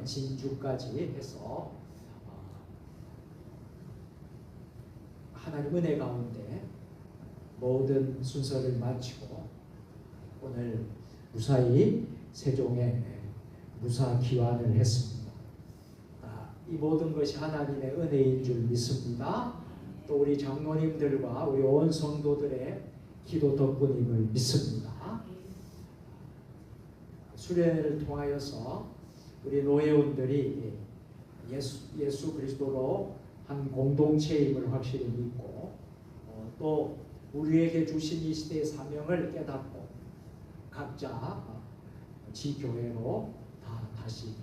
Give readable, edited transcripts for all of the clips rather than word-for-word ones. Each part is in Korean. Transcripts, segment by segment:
다음에 진주까지 해서 하나님 은혜 가운데 모든 순서를 마치고 오늘 무사히 세종에 무사 귀환을 했습니다. 이 모든 것이 하나님의 은혜인 줄 믿습니다. 또 우리 장로님들과 우리 온 성도들의 기도 덕분임을 믿습니다. 수련회를 통하여서 우리 노예원들이 예수 그리스도로 한 공동체임을 확실히 믿고 또 우리에게 주신 이 시대의 사명을 깨닫고 각자 지교회로 다시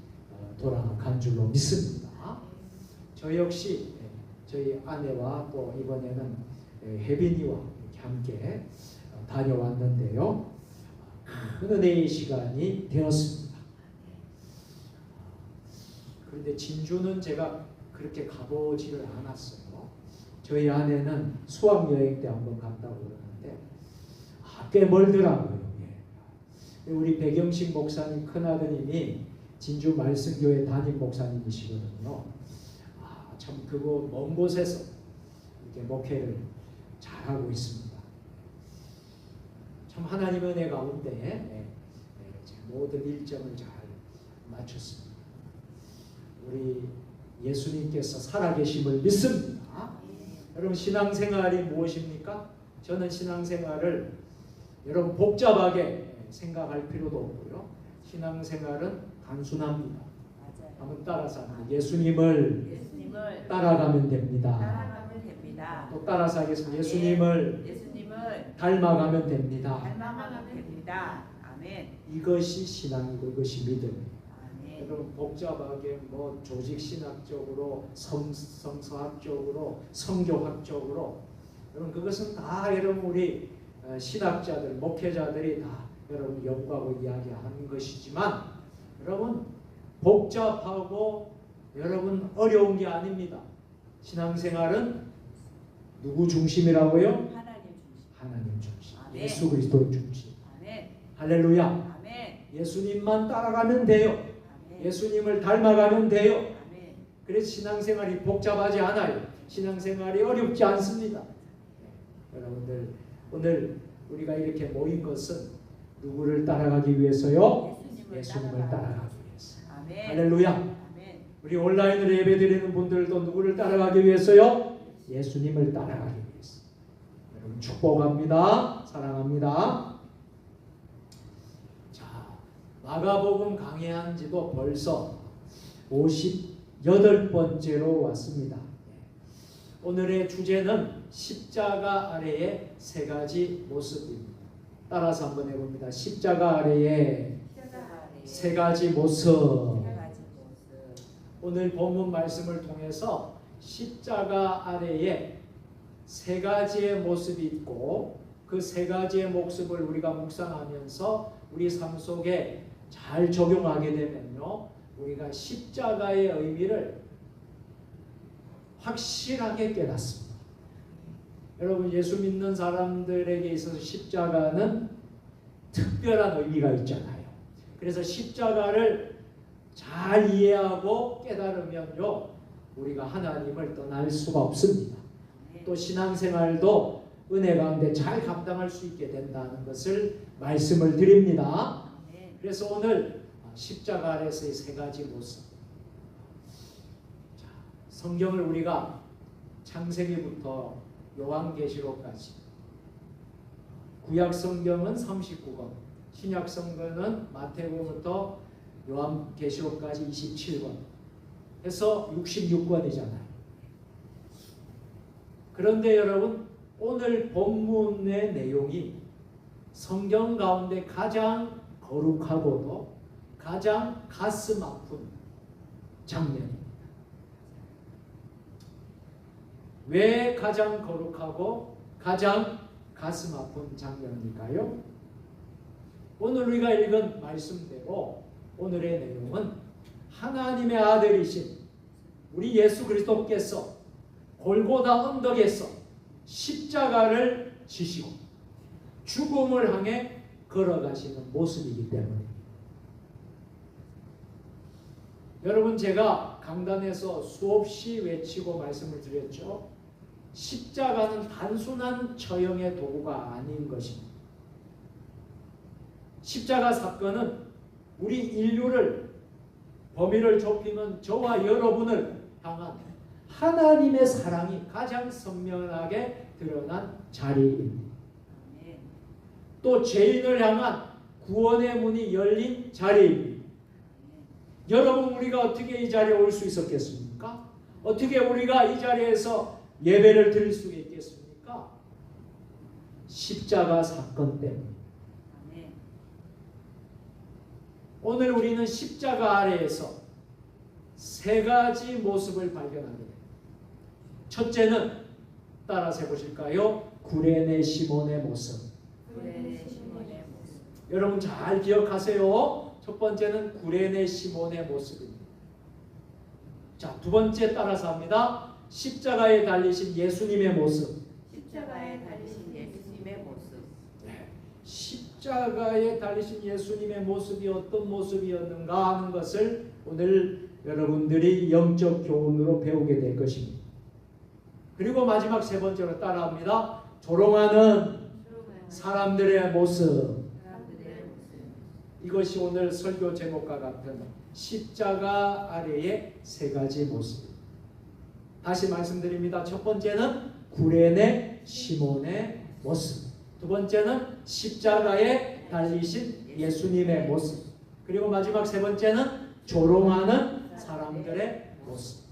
돌아간 줄로 믿습니다. 저 역시 저희 아내와 또 이번에는 혜빈이와 이렇게 함께 다녀왔는데요. 큰 은혜의 시간이 되었습니다. 그런데 진주는 제가 그렇게 가보지를 않았어요. 저희 아내는 수학여행 때 한번 갔다고 그러는데 꽤 멀더라고요. 우리 백영식 목사님 큰아드님이 진주 말씀교회 담임 목사님이시거든요. 참 그거 먼 곳에서 이렇게 목회를 잘하고 있습니다. 참 하나님 은혜 가운데 모든 일정을 잘 마쳤습니다. 우리 예수님께서 살아계심을 믿습니다. 여러분 신앙생활이 무엇입니까? 저는 신앙생활을 여러분 복잡하게 생각할 필요도 없고요. 신앙생활은 단순합니다. 한번 따라서 예수님을 따라가면 됩니다. 또 따라서 하겠습니다. 예수님을 닮아가면 됩니다. 아멘. 이것이 신앙이고 이것이 믿음입니다. 여러분 복잡하게 조직 신학적으로 성서학적으로 성교학적으로 여러분 그것은 다 여러분 우리 신학자들 목회자들이 다 여러분 연구하고 이야기하는 것이지만 여러분 복잡하고 여러분 어려운 게 아닙니다. 신앙생활은 누구 중심이라고요? 하나님 중심. 아멘. 예수 그리스도 중심. 아멘. 할렐루야. 아멘. 예수님만 따라가면 돼요. 아멘. 예수님을 닮아가면 돼요. 아멘. 그래서 신앙생활이 복잡하지 않아요. 신앙생활이 어렵지 않습니다. 여러분들 오늘 우리가 이렇게 모인 것은 누구를 따라가기 위해서요? 예수님을 따라가기 위해서. 아멘. 할렐루야. 아멘. 우리 온라인으로 예배드리는 분들도 누구를 따라가기 위해서요? 예수님을 따라가기 위해서. 여러분 축복합니다. 사랑합니다. 자, 마가복음 강해한 지도 벌써 58번째로 왔습니다. 오늘의 주제는 십자가 아래의 세 가지 모습입니다. 따라서 한번 해봅니다. 십자가 아래의 세 가지 모습. 오늘 본문 말씀을 통해서 십자가 아래에 세 가지의 모습이 있고 그 세 가지의 모습을 우리가 묵상하면서 우리 삶 속에 잘 적용하게 되면요, 우리가 십자가의 의미를 확실하게 깨닫습니다. 여러분 예수 믿는 사람들에게 있어서 십자가는 특별한 의미가 있잖아요. 그래서 십자가를 잘 이해하고 깨달으면요, 우리가 하나님을 떠날 수가 없습니다. 또 신앙생활도 은혜 가운데 잘 감당할 수 있게 된다는 것을 말씀을 드립니다. 그래서 오늘 십자가 아래서의 세 가지 모습. 성경을 우리가 창세기부터 요한계시록까지, 구약 성경은 39권, 신약 성경은 마태복음부터 요한계시록까지 27권 해서 66권이잖아요. 그런데 여러분 오늘 본문의 내용이 성경 가운데 가장 거룩하고도 가장 가슴 아픈 장면입니다. 왜 가장 거룩하고 가장 가슴 아픈 장면일까요? 오늘 우리가 읽은 말씀대로 오늘의 내용은 하나님의 아들이신 우리 예수 그리스도께서 골고다 언덕에서 십자가를 지시고 죽음을 향해 걸어가시는 모습이기 때문입니다. 여러분 제가 강단에서 수없이 외치고 말씀을 드렸죠. 십자가는 단순한 처형의 도구가 아닌 것입니다. 십자가 사건은 우리 인류를 범위를 좁히면 저와 여러분을 향한 하나님의 사랑이 가장 선명하게 드러난 자리입니다. 또 죄인을 향한 구원의 문이 열린 자리입니다. 여러분 우리가 어떻게 이 자리에 올 수 있었겠습니까? 어떻게 우리가 이 자리에서 예배를 드릴 수 있겠습니까? 십자가 사건 때문에. 오늘 우리는 십자가 아래에서 세 가지 모습을 발견하게 됩니다. 첫째는 따라서 해보실까요? 구레네 시몬의 모습. 여러분 잘 기억하세요. 첫 번째는 구레네 시몬의 모습입니다. 자, 두 번째 따라서 합니다. 십자가에 달리신 예수님의 모습. 십자가에 달리신 예수님의 모습. 네. 십자가에 달리신 예수님의 모습이 어떤 모습이었는가 하는 것을 오늘 여러분들이 영적 교훈으로 배우게 될 것입니다. 그리고 마지막 세 번째로 따라합니다. 조롱하는 사람들의 모습. 이것이 오늘 설교 제목과 같은 십자가 아래의 세 가지 모습. 다시 말씀드립니다. 첫 번째는 구레네 시몬의 모습. 두 번째는 십자가에 달리신 예수님의 모습. 그리고 마지막 세 번째는 조롱하는 사람들의 모습.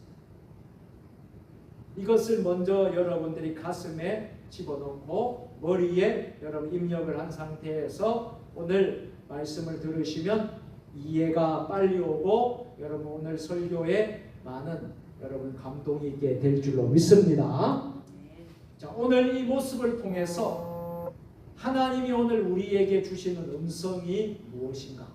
이것을 먼저 여러분들이 가슴에 집어넣고 머리에 여러분 입력을 한 상태에서 오늘 말씀을 들으시면 이해가 빨리 오고 여러분 오늘 설교에 많은 여러분 감동이 있게 될 줄로 믿습니다. 자, 오늘 이 모습을 통해서 하나님이 오늘 우리에게 주시는 음성이 무엇인가?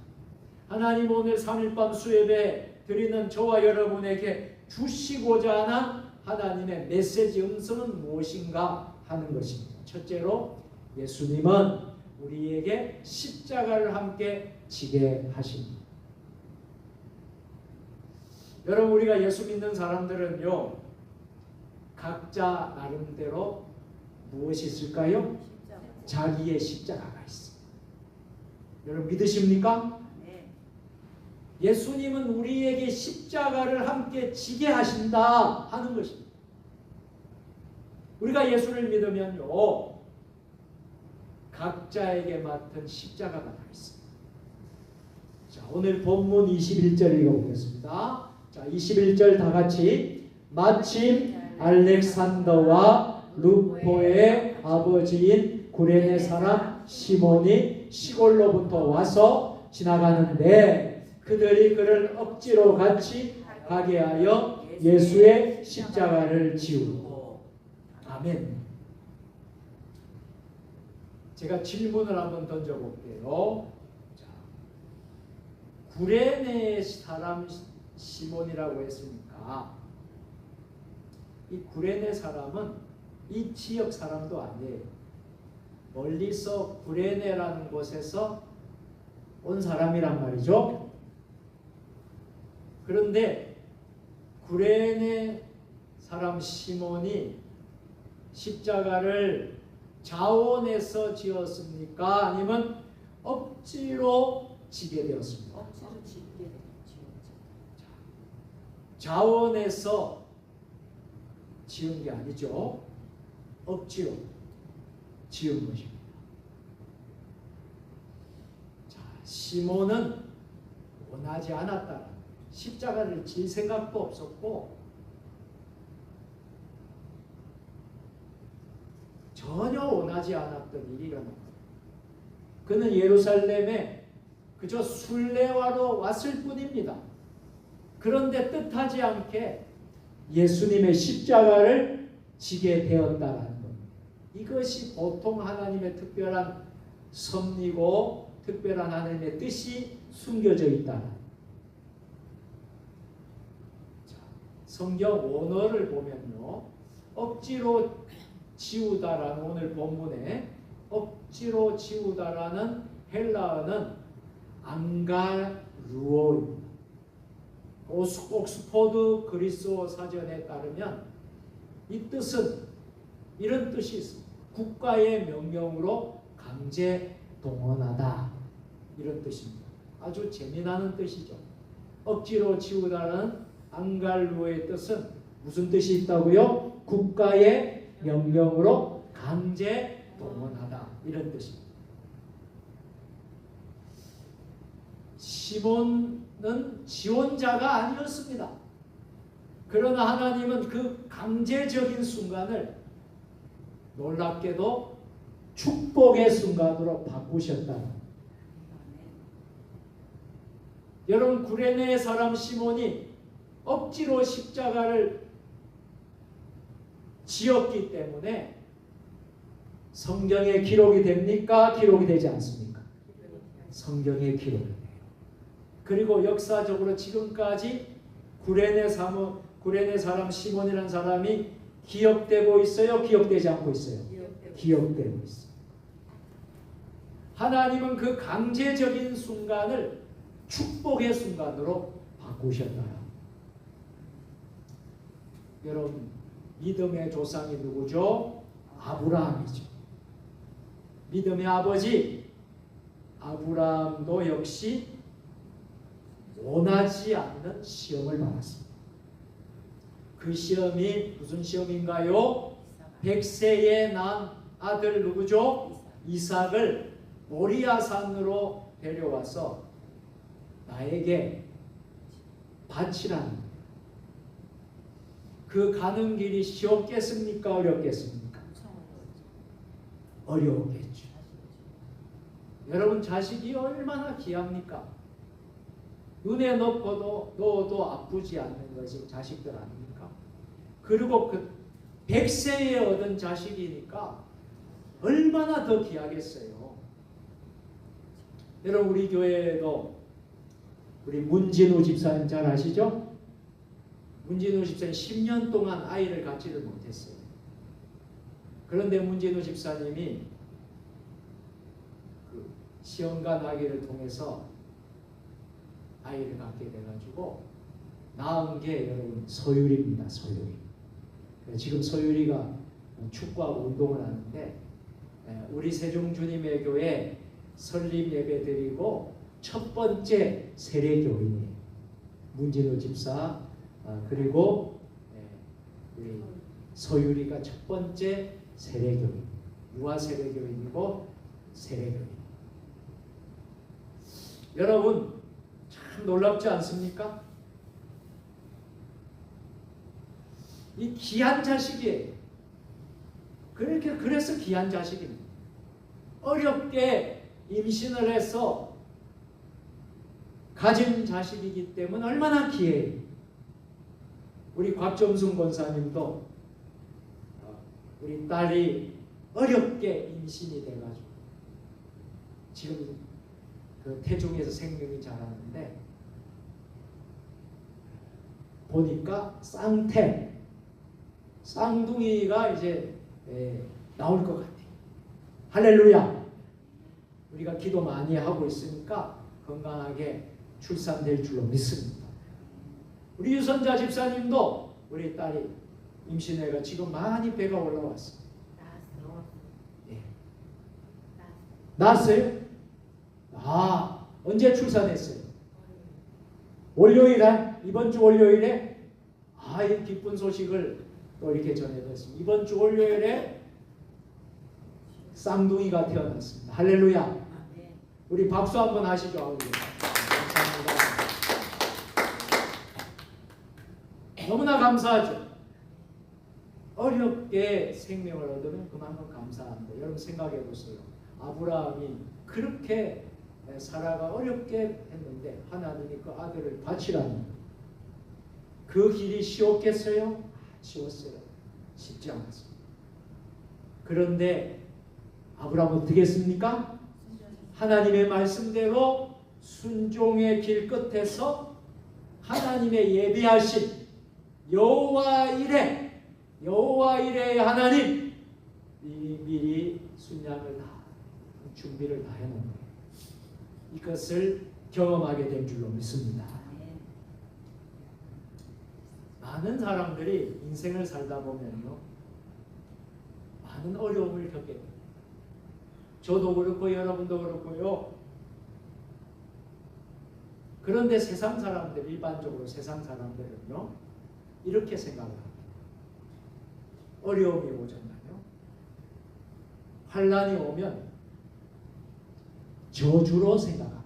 하나님 오늘 3일밤 수예배 드리는 저와 여러분에게 주시고자 하는 하나님의 메시지 음성은 무엇인가 하는 것입니다. 첫째로 예수님은 우리에게 십자가를 함께 지게 하십니다. 여러분 우리가 예수 믿는 사람들은요 각자 나름대로 무엇이 있을까요? 자기의 십자가가 있습니다. 여러분 믿으십니까? 네. 예수님은 우리에게 십자가를 함께 지게 하신다 하는 것입니다. 우리가 예수를 믿으면요 각자에게 맡은 십자가가 다 있습니다. 자, 오늘 본문 21절 읽어보겠습니다. 자, 21절 다 같이 마침 알렉산더와 루포의 아버지인 구레네 사람 시몬이 시골로부터 와서 지나가는데 그들이 그를 억지로 같이 가게 하여 예수의 십자가를 지우고. 아멘. 제가 질문을 한번 던져볼게요. 자, 구레네 사람 시몬이라고 했으니까 이 구레네 사람은 이 지역 사람도 아니에요. 멀리서 구레네라는 곳에서 온 사람이란 말이죠. 그런데 구레네 사람 시몬이 십자가를 자원해서 지었습니까? 아니면 억지로 지게 되었습니까? 억지로 짓게 되었죠. 자원해서 지은 게 아니죠. 억지로 지은 것입니다. 자, 시몬은 원하지 않았다. 십자가를 질 생각도 없었고 전혀 원하지 않았던 일이 일어납니다. 그는 예루살렘에 그저 순례하러 왔을 뿐입니다. 그런데 뜻하지 않게 예수님의 십자가를 지게 되었다는 것. 이것이 보통 하나님의 특별한 섭리고 특별한 하나님의 뜻이 숨겨져 있다. 성경 원어를 보면요, 억지로 지우다라는 오늘 본문에 억지로 지우다라는 헬라어는 안가루오입니다. 옥스포드 그리스어 사전에 따르면 이 뜻은 이런 뜻이 있습니다. 국가의 명령으로 강제 동원하다, 이런 뜻입니다. 아주 재미나는 뜻이죠. 억지로 지우다라는 앙갈루의 뜻은 무슨 뜻이 있다고요? 국가의 명령으로 강제 동원하다, 이런 뜻입니다. 시몬은 지원자가 아니었습니다. 그러나 하나님은 그 강제적인 순간을 놀랍게도 축복의 순간으로 바꾸셨다. 여러분, 구레네 사람 시몬이 억지로 십자가를 지었기 때문에 성경에 기록이 됩니까? 기록이 되지 않습니까? 성경에 기록이 돼요. 그리고 역사적으로 지금까지 구레네 사람 시몬이라는 사람이 기억되고 있어요? 기억되지 않고 있어요? 기억되고 있어요. 하나님은 그 강제적인 순간을 축복의 순간으로 바꾸셨다. 여러분, 믿음의 조상이 누구죠? 아브라함이죠. 믿음의 아버지 아브라함도 역시 원하지 않는 시험을 받았습니다. 그 시험이 무슨 시험인가요? 100세에 난 아들 누구죠? 이삭을 모리아산으로 데려와서 나에게 바치라는, 그 가는 길이 쉬웠겠습니까? 어렵겠습니까? 어려웠겠죠. 여러분, 자식이 얼마나 귀합니까? 눈에 넣어도 아프지 않는 것이 자식들 아닙니까? 그리고 그 100세에 얻은 자식이니까 얼마나 더 귀하겠어요. 여러분, 우리 교회에도 우리 문진우 집사님 잘 아시죠? 문진우 집사님 10년 동안 아이를 갖지를 못했어요. 그런데 문진우 집사님이 그 시험관 아기를 통해서 아이를 갖게 돼가지고 낳은 게 여러분 소율입니다. 소율이. 지금 소율이가 축구하고 운동을 하는데 우리 세종주님의 교회 설립 예배 드리고 첫 번째 세례교인이에요. 문진우 집사, 그리고 우리 소율이가 첫 번째 세례교인, 유아 세례교인이고 세례교인. 여러분, 참 놀랍지 않습니까? 이 귀한 자식이에요. 그래서 귀한 자식입니다. 어렵게 임신을 해서 가진 자식이기 때문에 얼마나 귀해요. 우리 곽정순 권사님도 우리 딸이 어렵게 임신이 돼가지고 지금 그 태중에서 생명이 자라는데 보니까 쌍둥이가 이제 나올 것 같아요. 할렐루야. 우리가 기도 많이 하고 있으니까 건강하게 출산될 줄로 믿습니다. 우리 유선자 집사님도 우리 딸이 임신해가 지금 많이 배가 올라왔어요. 낳았어요? 언제 출산했어요? 월요일에? 이번 주 월요일에? 이 기쁜 소식을 또 이렇게 전해드렸습니다. 이번 주 월요일에 쌍둥이가 태어났습니다. 할렐루야. 우리 박수 한번 하시죠. 감사합니다. 너무나 감사하죠. 어렵게 생명을 얻으면 그만큼 감사합니다. 여러분 생각해 보세요. 아브라함이 그렇게 사라가 어렵게 했는데 하나님이 그 아들을 바치라니, 그 길이 쉬웠겠어요? 쉬웠어요. 쉽지 않았습니다. 그런데 아브라함은 어떻게 했습니까? 하나님의 말씀대로 순종의 길 끝에서 하나님의 예비하신 여호와 이레의 하나님 미리 순양을 다 준비를 다 해놓은 거예요. 이것을 경험하게 된 줄로 믿습니다. 많은 사람들이 인생을 살다 보면요, 많은 어려움을 겪게 됩니다. 저도 그렇고 여러분도 그렇고요. 그런데 세상 사람들, 일반적으로 세상 사람들은요, 이렇게 생각합니다. 어려움이 오잖아요. 환란이 오면 저주로 생각합니다.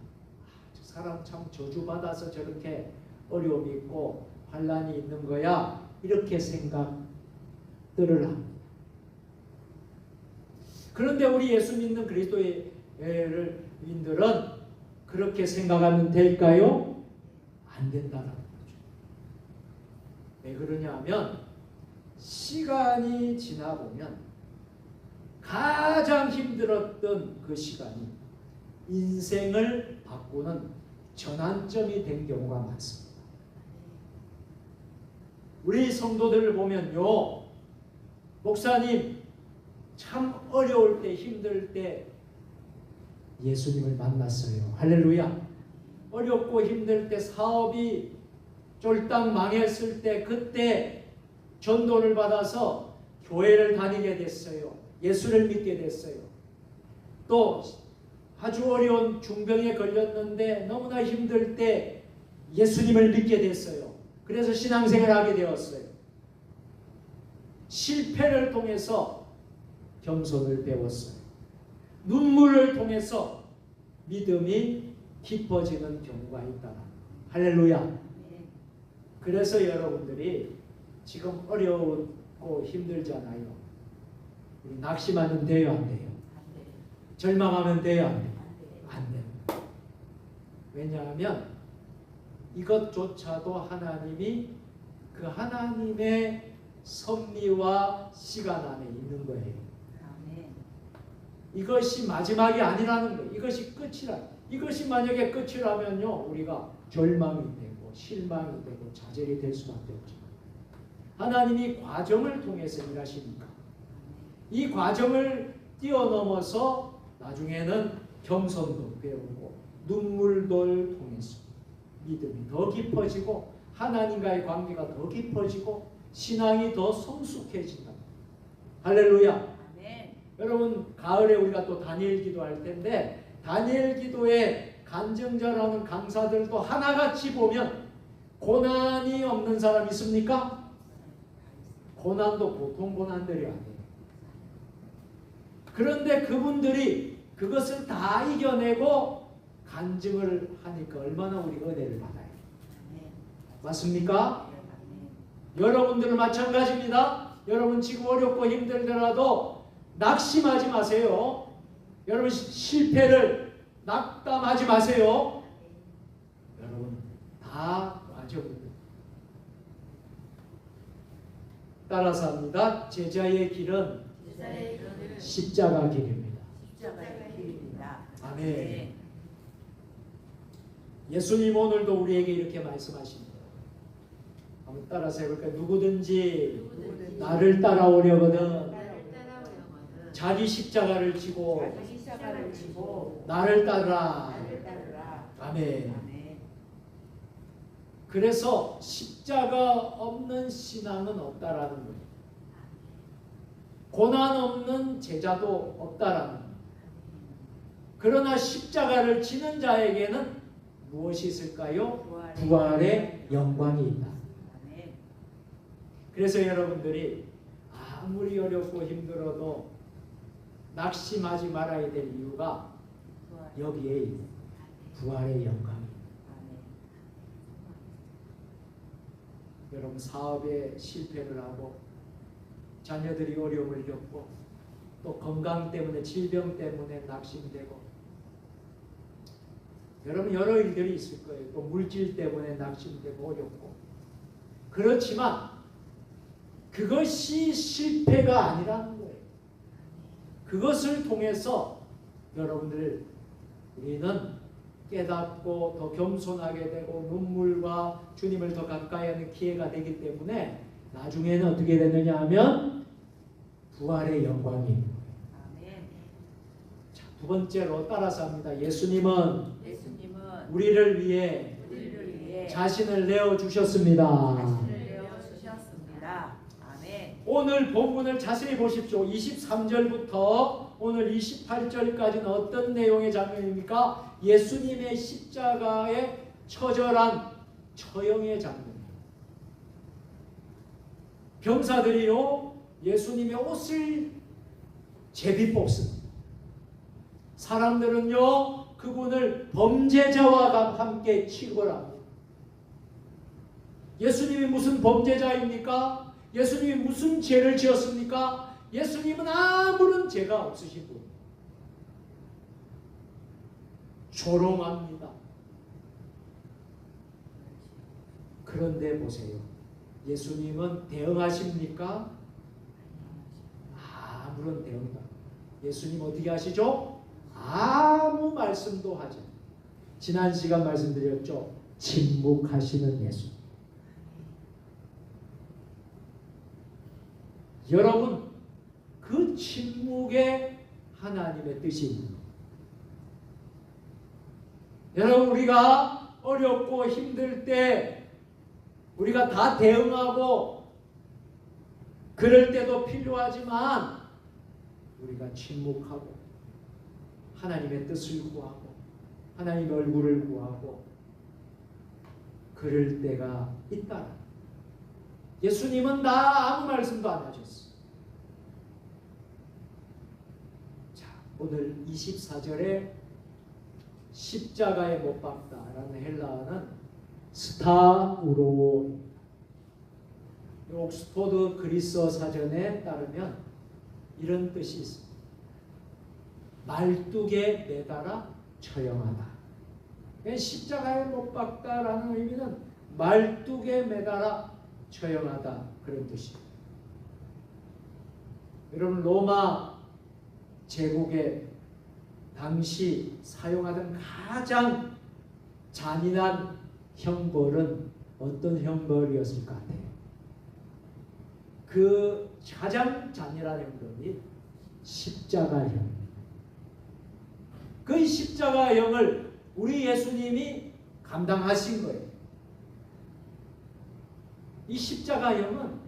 저 사람 참 저주받아서 저렇게 어려움이 있고 환란이 있는 거야, 이렇게 생각들을 합니다. 그런데 우리 예수 믿는 그리스도인들은 그렇게 생각하면 될까요? 안 된다는 거죠. 왜 그러냐 하면 시간이 지나보면 가장 힘들었던 그 시간이 인생을 바꾸는 전환점이 된 경우가 많습니다. 우리 성도들을 보면요, 목사님 참 어려울 때, 힘들 때 예수님을 만났어요. 할렐루야. 어렵고 힘들 때, 사업이 쫄딱 망했을 때, 그때 전도를 받아서 교회를 다니게 됐어요. 예수를 믿게 됐어요. 또 아주 어려운 중병에 걸렸는데 너무나 힘들 때 예수님을 믿게 됐어요. 그래서 신앙생활을 하게 되었어요. 실패를 통해서 겸손을 배웠어요. 눈물을 통해서 믿음이 깊어지는 경우가 있다. 할렐루야. 그래서 여러분들이 지금 어려웠고 힘들잖아요. 우리 낙심하면 돼요, 안 돼요? 절망하면 돼요, 안 돼요? 안 돼요. 왜냐하면 이것조차도 하나님이 그 하나님의 섭리와 시간 안에 있는 거예요. 이것이 마지막이 아니라는 거예요. 이것이 끝이라. 이것이 만약에 끝이라면요, 우리가 절망이 되고 실망이 되고 좌절이 될 수밖에 없죠. 하나님이 과정을 통해서 일하시니까 이 과정을 뛰어넘어서 나중에는 겸손도 배우고 눈물도 통해서 믿음이 더 깊어지고 하나님과의 관계가 더 깊어지고 신앙이 더 성숙해진다. 할렐루야. 여러분, 가을에 우리가 또 다니엘 기도할 텐데 다니엘 기도의 간증자라는 강사들도 하나같이 보면 고난이 없는 사람 있습니까? 고난도 보통 고난들이 아니에요. 그런데 그분들이 그것을 다 이겨내고 간증을 하니까 얼마나 우리가 은혜를 받아요. 맞습니까? 여러분들은 마찬가지입니다. 여러분 지금 어렵고 힘들더라도 낙심하지 마세요. 여러분 실패를 낙담하지 마세요. 여러분 다 과정입니다. 따라서 합니다. 제자의 길은 십자가 길입니다. 아멘. 예수님 오늘도 우리에게 이렇게 말씀하십니다. 한번 따라서 해볼까요? 누구든지 나를 따라오려거든 자기 십자가를 지고 나를 따르라. 아멘. 그래서 십자가 없는 신앙은 없다라는 거예요. 고난 없는 제자도 없다라는 거예요. 그러나 십자가를 지는 자에게는 무엇이 있을까요? 부활의 영광이 있다. 그래서 여러분들이 아무리 어렵고 힘들어도 낙심하지 말아야 될 이유가 여기에 있는 부활의 영광입니다. 여러분 사업에 실패를 하고 자녀들이 어려움을 겪고 또 건강 때문에 질병 때문에 낙심되고 여러분 여러 일들이 있을 거예요. 또 물질 때문에 낙심되고 어렵고 그렇지만 그것이 실패가 아니라는 거예요. 그것을 통해서 여러분들 우리는 깨닫고 더 겸손하게 되고 눈물과 주님을 더 가까이 하는 기회가 되기 때문에 나중에는 어떻게 되느냐 하면 부활의 영광이 있는 거예요. 자, 두 번째로 따라서 합니다. 예수님은 우리를 위해 자신을 내어주셨습니다. 오늘 본문을 자세히 보십시오. 23절부터 오늘 28절까지는 어떤 내용의 장면입니까? 예수님의 십자가의 처절한 처형의 장면입니다. 병사들이요 예수님의 옷을 제비 뽑습니다. 사람들은요 그분을 범죄자와 함께 취급을 합니다. 예수님이 무슨 범죄자입니까? 예수님이 무슨 죄를 지었습니까? 예수님은 아무런 죄가 없으신 분. 조롱합니다. 그런데 보세요. 예수님은 대응하십니까? 아무런 대응도. 예수님 어떻게 하시죠? 아무 말씀도 하지 않아요. 지난 시간 말씀드렸죠. 침묵하시는 예수. 여러분 그 침묵에 하나님의 뜻이 있는 겁니다. 여러분 우리가 어렵고 힘들 때 우리가 다 대응하고 그럴 때도 필요하지만 우리가 침묵하고 하나님의 뜻을 구하고 하나님의 얼굴을 구하고 그럴 때가 있다. 예수님은 나 아무 말씀도 안 하셨어요. 자, 오늘 24절에 십자가에 못 박다라는 헬라어는 스타우로입니다. 옥스포드 그리스어 사전에 따르면 이런 뜻이 있습니다. 말뚝에 매달아 처형하다. 십자가에 못 박다라는 의미는 말뚝에 매달아 처형하다 그런 뜻입니다. 여러분 로마 제국의 당시 사용하던 가장 잔인한 형벌은 어떤 형벌이었을 것 같아요? 그 가장 잔인한 형벌이 십자가형. 그 십자가형을 우리 예수님이 감당하신 거예요. 이 십자가형은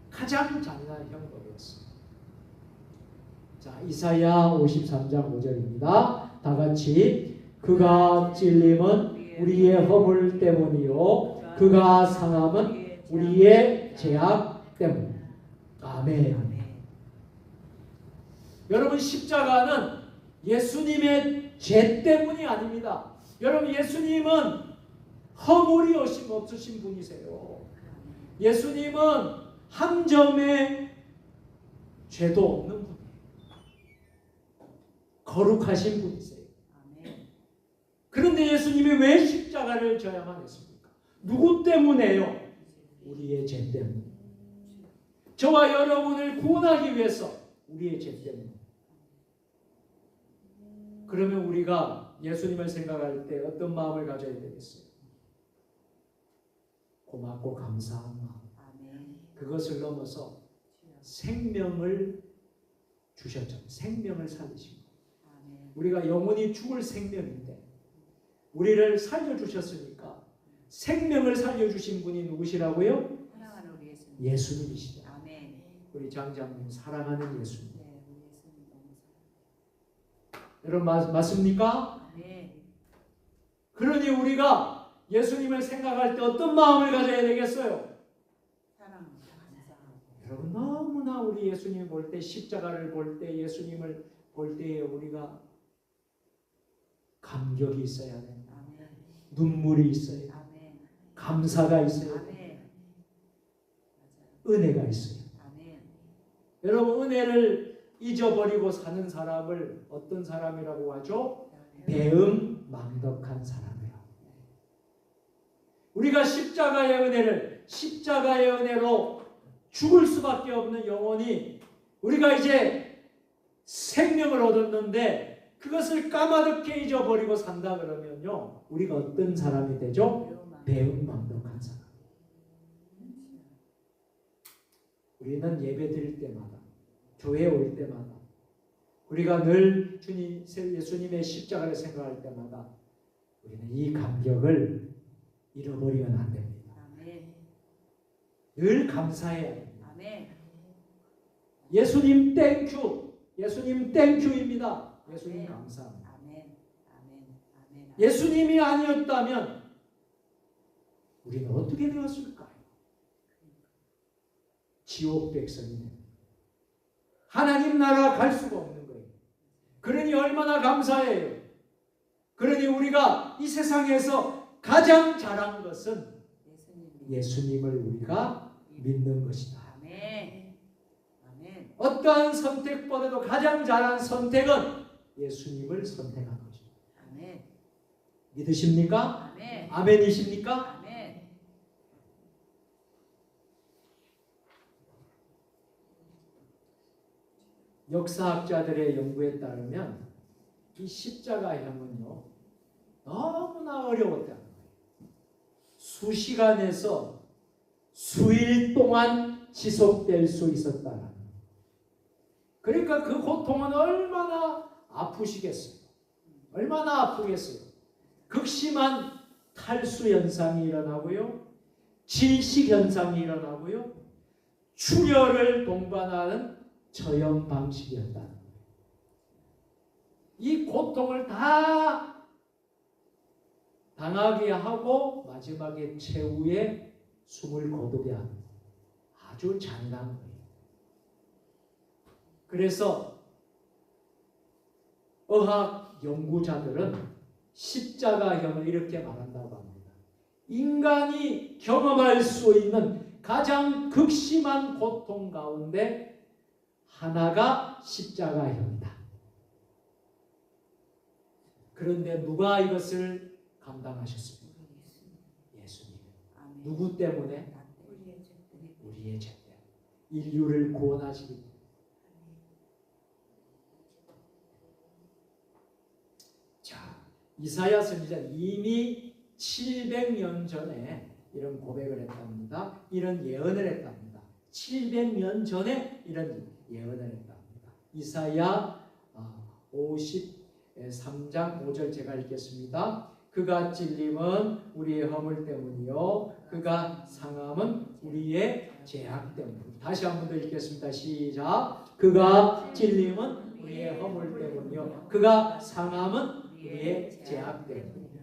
가장 잔인한 형벌이었어요. 자, 이사야 53장 5절입니다. 다 같이 그가 찔림은 우리의 허물 때문이요 그가 상함은 우리의 죄악 때문. 아멘. 여러분 십자가는 예수님의 죄 때문이 아닙니다. 여러분 예수님은 허물이 없으신 분이세요. 예수님은 한 점의 죄도 없는 분이에요. 거룩하신 분이세요. 그런데 예수님이 왜 십자가를 져야만 했습니까? 누구 때문에요? 우리의 죄 때문에. 저와 여러분을 구원하기 위해서 우리의 죄 때문에. 그러면 우리가 예수님을 생각할 때 어떤 마음을 가져야 되겠어요? 고맙고 감사한 마음. 그것을 넘어서 생명을 주셨죠. 생명을 살리신 거예요. 우리가 영원히 죽을 생명인데 우리를 살려주셨으니까 생명을 살려주신 분이 누구시라고요? 사랑하는 우리 예수님. 예수님이시죠. 아멘. 우리 장장님 사랑하는 예수님. 네, 우리 예수님 너무 사랑해요. 여러분 맞습니까? 네. 그러니 우리가 예수님을 생각할 때 어떤 마음을 가져야 되겠어요? 사랑합니다. 감사하고. 여러분 너무나 우리 예수님 볼 때 십자가를 볼 때 예수님을 볼 때에 우리가 감격이 있어야 된다. 아멘. 눈물이 있어야 된다. 아멘. 감사가 있어야 된다. 아멘. 은혜가 있어요. 아멘. 여러분 은혜를 잊어버리고 사는 사람을 어떤 사람이라고 하죠? 배은망덕한 사람이에요. 우리가 십자가의 은혜로 죽을 수밖에 없는 영혼이 우리가 이제 생명을 얻었는데 그것을 까마득히 잊어버리고 산다 그러면요 우리가 어떤 사람이 되죠? 배은망덕한 사람. 우리는 예배 드릴 때마다 교회에 올 때마다 우리가 늘 예수님의 십자가를 생각할 때마다 우리는 이 감격을 잃어버리면 안 됩니다. 아멘. 늘 감사해야 됩니다. 아멘. 예수님 땡큐. 예수님 땡큐입니다. 예수님 감사합니다. 아멘. 아멘. 아멘. 예수님이 아니었다면 우리는 어떻게 되었을까요? 지옥 백성이네. 하나님 나라 갈 수가 없는 거예요. 그러니 얼마나 감사해요. 그러니 우리가 이 세상에서 가장 잘한 것은 예수님을 우리가 믿는 것이다. 아멘. 아멘. 어떠한 선택보다도 가장 잘한 선택은 예수님을 선택한 것입니다. 아멘. 믿으십니까? 아멘. 아멘이십니까? 아멘. 역사학자들의 연구에 따르면 이 십자가형은요 너무나 어려웠다는 거예요. 수시간에서 수일 동안 지속될 수 있었다는 거예요. 그러니까 그 고통은 얼마나 아프시겠어요. 얼마나 아프겠어요. 극심한 탈수 현상이 일어나고요, 질식 현상이 일어나고요, 출혈을 동반하는 처형 방식이었다는 거예요. 이 고통을 다 당하게 하고 마지막에 최후에 숨을 거두게 하는 아주 잔인한 거예요. 그래서 의학 연구자들은 십자가형을 이렇게 말한다고 합니다. 인간이 경험할 수 있는 가장 극심한 고통 가운데 하나가 십자가형이다. 그런데 누가 이것을 감당하셨습니까? 예수님. 아멘. 누구 때문에? 우리의 죄 때문에. 인류를 구원하시기 때문에. 자, 이사야 선지자는 이미 700년 전에 이런 고백을 했답니다. 이런 예언을 했답니다. 700년 전에 이런 예언을 했답니다. 이사야 53장 5절 제가 읽겠습니다. 그가 찔림은 우리의 허물 때문이요, 그가 상함은 우리의 죄악 때문이요. 다시 한 번 더 읽겠습니다. 시작. 그가 찔림은 우리의 허물 때문이요, 그가 상함은 우리의 죄악 때문이요.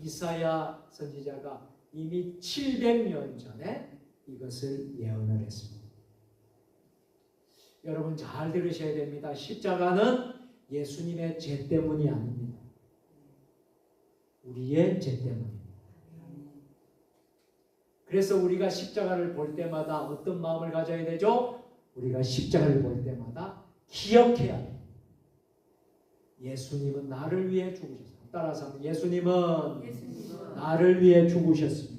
이사야 선지자가 이미 700년 전에 이것을 예언을 했습니다. 여러분 잘 들으셔야 됩니다. 십자가는 예수님의 죄 때문이 아닙니다. 우리의 죄 때문입니다. 그래서 우리가 십자가를 볼 때마다 어떤 마음을 가져야 되죠? 우리가 십자가를 볼 때마다 기억해야 돼요. 예수님은 나를 위해 죽으셨습니다. 따라서 한번, 예수님은 나를 위해 죽으셨습니다.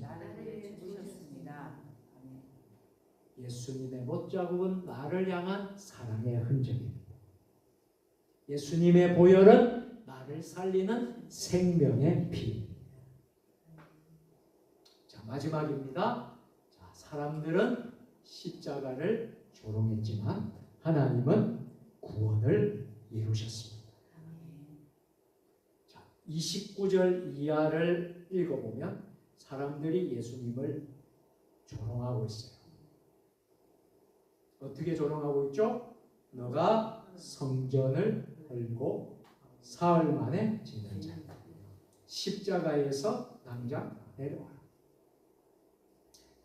예수님의 못자국은 나를 향한 사랑의 흔적입니다. 예수님의 보혈은 나를 살리는 생명의 피. 자, 마지막입니다. 자, 사람들은 십자가를 조롱했지만 하나님은 구원을 이루셨습니다. 자, 29절 이하를 읽어보면 사람들이 예수님을 조롱하고 있어요. 어떻게 조롱하고 있죠? 너가 성전을 헐고 사흘 만에 짓는 자, 십자가에서 당장 내려와라.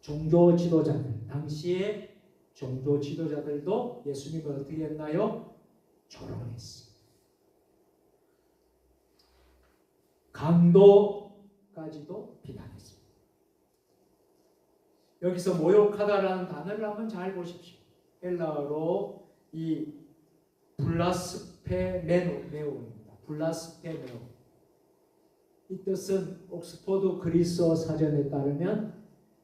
종교 지도자들, 당시의 종교 지도자들도 예수님을 어떻게 했나요? 조롱했어요. 강도까지도 비난했습니다. 여기서 모욕하다라는 단어를 한번 잘 보십시오. 헬라어로 이 블라스페메노입니다. 블라스페메노. 이 뜻은 옥스포드 그리스어 사전에 따르면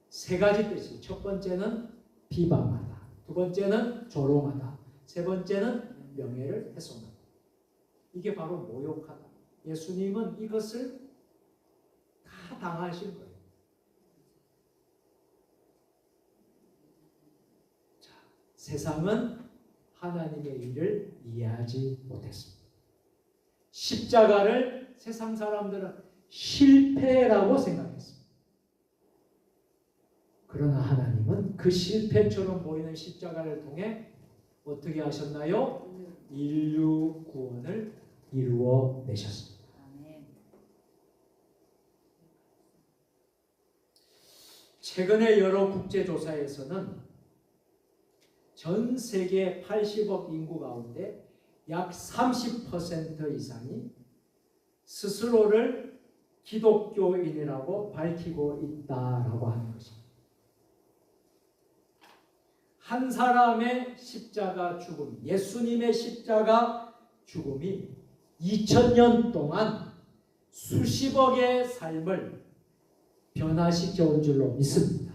세 가지 뜻이. 첫 번째는 비방하다, 두 번째는 조롱하다, 세 번째는 명예를 훼손하다. 이게 바로 모욕하다. 예수님은 이것을 다 당하신 거예요. 자, 세상은 하나님의 일을 이해하지 못했습니다. 십자가를 세상 사람들은 실패라고 생각했습니다. 그러나 하나님은 그 실패처럼 보이는 십자가를 통해 어떻게 하셨나요? 인류 구원을 이루어 내셨습니다. 아멘. 최근에 여러 국제조사에서는 전 세계 80억 인구 가운데 약 30% 이상이 스스로를 기독교인이라고 밝히고 있다라고 하는 것입니다. 한 사람의 십자가 죽음, 예수님의 십자가 죽음이 2000년 동안 수십억의 삶을 변화시켜 온 줄로 믿습니다.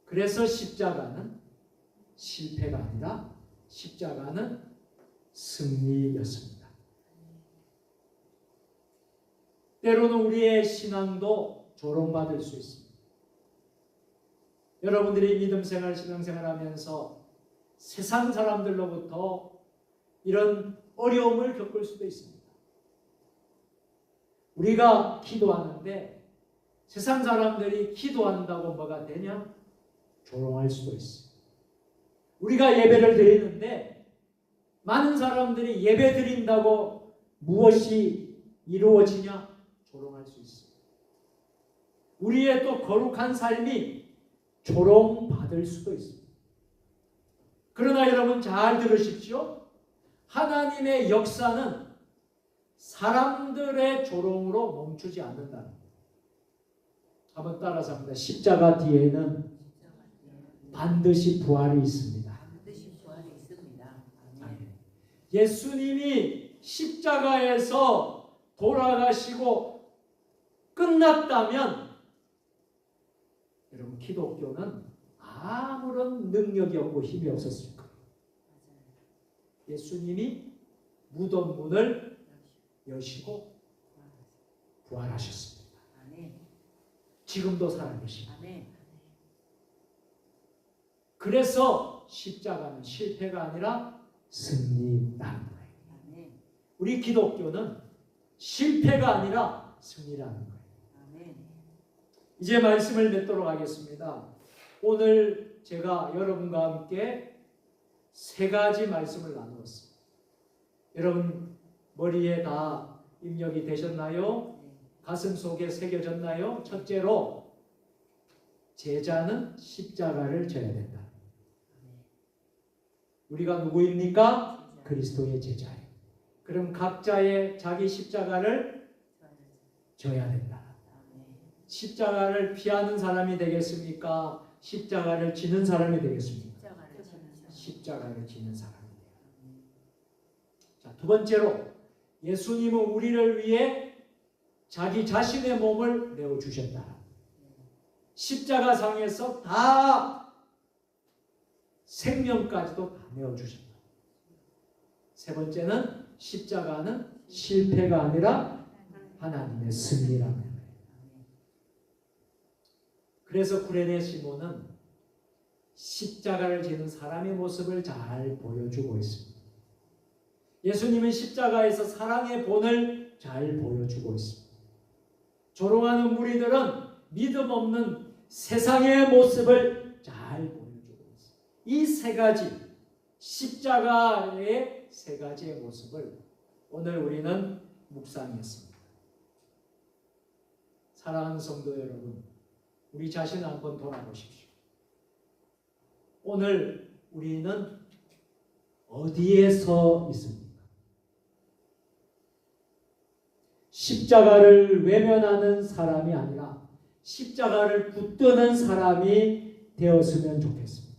그래서 십자가는 실패가 아니라 십자가는 승리였습니다. 때로는 우리의 신앙도 조롱받을 수 있습니다. 여러분들이 믿음 생활, 신앙생활 하면서 세상 사람들로부터 이런 어려움을 겪을 수도 있습니다. 우리가 기도하는데 세상 사람들이 기도한다고 뭐가 되냐? 조롱할 수도 있어요. 우리가 예배를 드리는데 많은 사람들이 예배 드린다고 무엇이 이루어지냐? 조롱할 수 있어요. 우리의 또 거룩한 삶이 조롱받을 수도 있습니다. 그러나 여러분 잘 들으십시오. 하나님의 역사는 사람들의 조롱으로 멈추지 않는다. 한번 따라서 합니다. 십자가 뒤에는 반드시 부활이 있습니다. 반드시 부활이 있습니다. 아멘. 예수님이 십자가에서 돌아가시고 끝났다면 여러분 기독교는 아무런 능력이 없고 힘이 없었을 거예요. 예수님이 무덤 문을 여시고 부활하셨습니다. 아멘. 지금도 살아계십니다. 아멘. 그래서 십자가는 실패가 아니라 승리라는 거예요. 아멘. 우리 기독교는 실패가 아니라 승리라는 거예요. 아멘. 이제 말씀을 맺도록 하겠습니다. 오늘 제가 여러분과 함께 세 가지 말씀을 나누었습니다. 여러분 머리에 다 입력이 되셨나요? 가슴 속에 새겨졌나요? 첫째로 제자는 십자가를 져야 된다. 우리가 누구입니까? 그리스도의 제자예요. 그럼 각자의 자기 십자가를 져야 된다. 십자가를 피하는 사람이 되겠습니까? 십자가를 지는 사람이 되겠습니까? 십자가를 지는 사람이 돼요. 자, 두 번째로 예수님은 우리를 위해 자기 자신의 몸을 내어주셨다. 십자가상에서 다 생명까지도 다 내어주셨다. 세 번째는 십자가는 실패가 아니라 하나님의 승리라는 거예요. 그래서 구레네 시몬은 십자가를 지는 사람의 모습을 잘 보여주고 있습니다. 예수님은 십자가에서 사랑의 본을 잘 보여주고 있습니다. 조롱하는 무리들은 믿음 없는 세상의 모습을 잘 보여주고 있습니다. 이 세 가지, 십자가의 세 가지의 모습을 오늘 우리는 묵상했습니다. 사랑하는 성도 여러분, 우리 자신을 한번 돌아보십시오. 오늘 우리는 어디에 서 있습니까? 십자가를 외면하는 사람이 아니라 십자가를 붙드는 사람이 되었으면 좋겠습니다.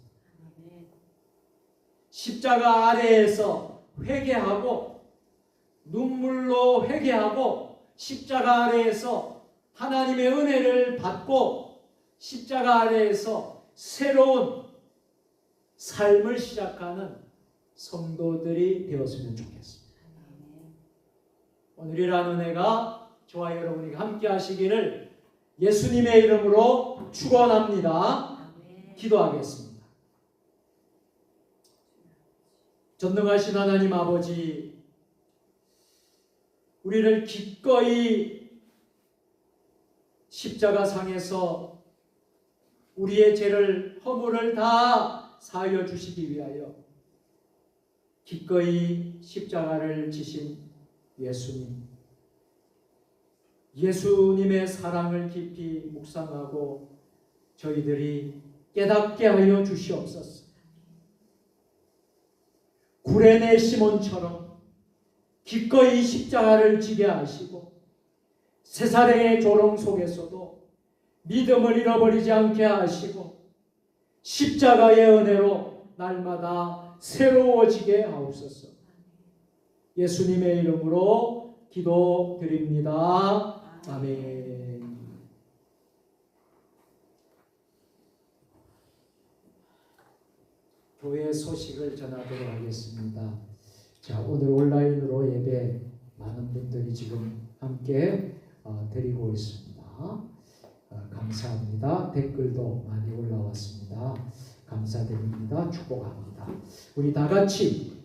십자가 아래에서 회개하고 눈물로 회개하고 십자가 아래에서 하나님의 은혜를 받고 십자가 아래에서 새로운 삶을 시작하는 성도들이 되었으면 좋겠습니다. 오늘이라는 은혜가 저와 여러분이 함께 하시기를 예수님의 이름으로 축원합니다. 기도하겠습니다. 전능하신 하나님 아버지, 우리를 기꺼이 십자가 상에서 우리의 죄를 허물을 다 사하여 주시기 위하여 기꺼이 십자가를 지신 예수님의 사랑을 깊이 묵상하고 저희들이 깨닫게 하여 주시옵소서. 구레네 시몬처럼 기꺼이 십자가를 지게 하시고 세사량의 조롱 속에서도 믿음을 잃어버리지 않게 하시고 십자가의 은혜로 날마다 새로워지게 하옵소서. 예수님의 이름으로 기도드립니다. 아멘. 교회 소식을 전하도록 하겠습니다. 자, 오늘 온라인으로 예배 많은 분들이 지금 함께 드리고 있습니다. 감사합니다. 댓글도 많이 올라왔습니다. 감사드립니다. 축복합니다. 우리 다 같이